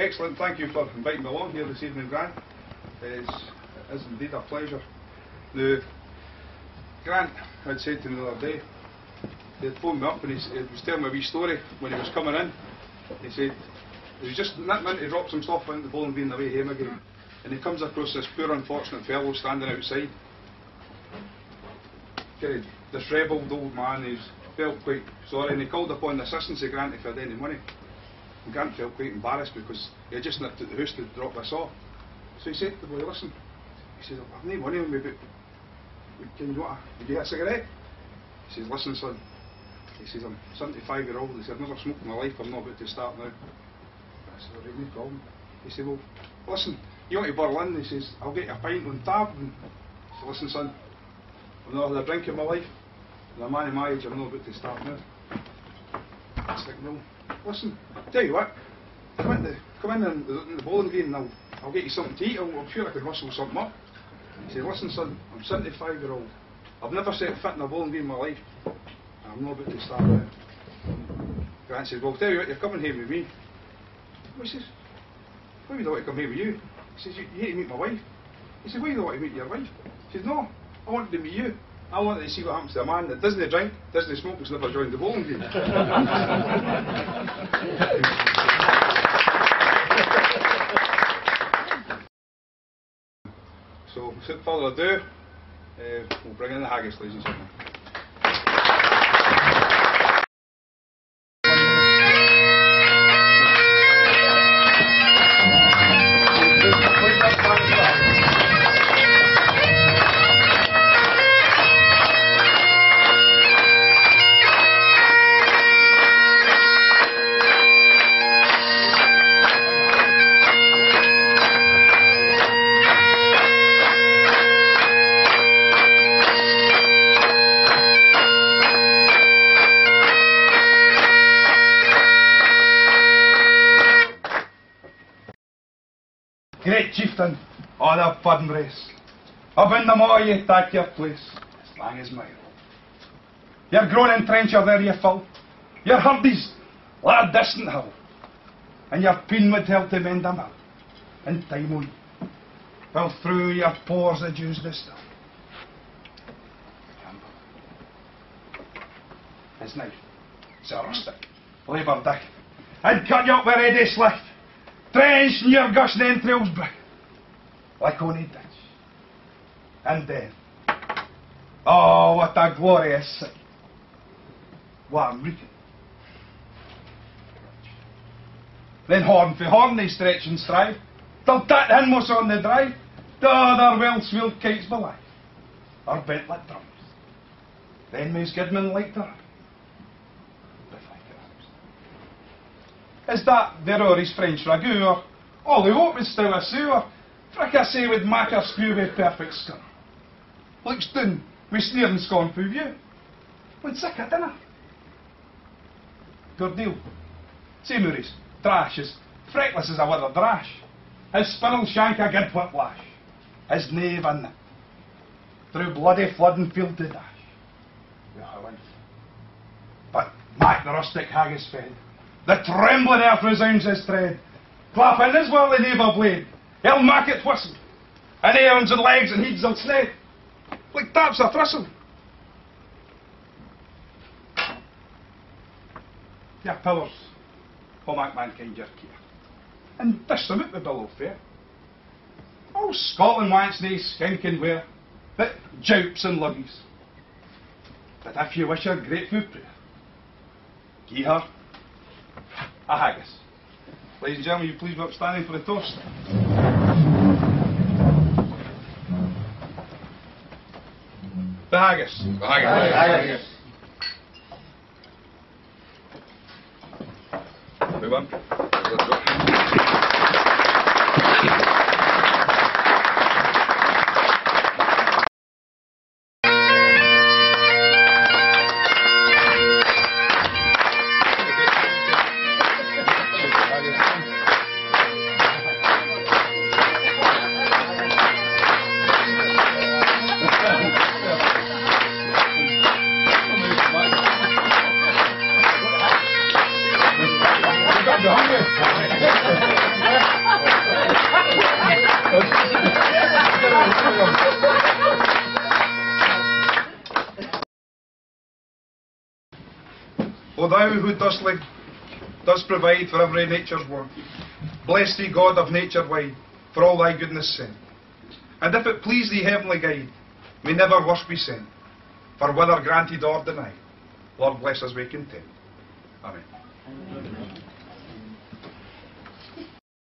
excellent. Thank you for inviting me along here this evening, Grant. It is indeed a pleasure. Now, Grant had said to me the other day, he had phoned me up and he was telling me a wee story when he was coming in. He said, he was just nipping in to drop some stuff into the bowling green on the way home again. And he comes across this poor unfortunate fellow standing outside. Kind of dishevelled old man, he felt quite sorry, and he called upon the assistance of Grant if he had any money. And Grant felt quite embarrassed because he had just nipped at the house to drop this off. So he said to the boy, listen, he says, I've no money on me, but can you want would you get a cigarette? He says, listen son, he says, I'm 75-year-old, he said, I've never smoked in my life, I'm not about to start now. I said, alright, no problem. He said, well, listen, you want to Berlin? He says, I'll get you a pint on tap. And I said, listen son, I've not had a drink in my life, and a man of my age, I'm not about to start now. It's like, no, listen, tell you what, come in the bowling green and I'll get you something to eat, I'm sure I could rustle something up. He said, listen son, I'm 75-year-old, I've never set foot in a bowling green in my life, and I'm not about to start now. Grant says, well, tell you what, you're coming here with me. He says, why would I want to come here with you? He says, you hate to meet my wife. He says, why do you want to meet your wife? He says, no, I wanted to meet you. I wanted to see what happens to a man that doesn't drink, doesn't smoke, has never joined the bowling green. So, without further ado, we'll bring in the haggis, ladies and gentlemen. Great chieftain, on the fun race, up in the moor ye take your place, as long as my rope. Your groaning trencher there ye fill, your hurdies lad distant hill, and your peen would help to mend them up, in time on, while through your pores the dews distill. His knife, it's a rustic, labour dick, and cut you up with ready slicht, trench near gush and entrails brick, like ony ditch. And then, oh, what a glorious sight. Warm reeking. Then horn for horn they stretch and strive, till that hinmost on the drive, the other well-swilled kites belie, or bent like drums. Then Miss Goodman like to run. Is that there or his French ragout, or all the hope is still a sewer, fricassee with maca spew with perfect scum. Looks down with sneer and scorn for view, when sick at dinner. Good deal. Seymour's trash is freckless as a withered rash, his spinel shank a good whiplash, his knave a nip, through bloody flood and field to dash. But Mac the rustic haggis fed, the trembling earth resounds his tread. Clap in as well the neighbour blade, he'll mak it whistle, and arms and legs and heads will snap, like taps a thistle. Your pillars, oh mak mankind your care, and dish them out the bill of fare. Oh, Scotland wants nae skinking wear, but jaups and luggies. But if you wish her grateful prayer, gie her a haggis. Ladies and gentlemen, will you please be upstanding for the toast? The haggis. The haggis. Move on. Let's go. You're hungry? O thou who dost provide for every nature's want, bless thee, God of nature wide, for all thy goodness sent. And if it please thee, heavenly guide, may never worse be sent, for whether granted or denied, Lord bless us, we content. Amen.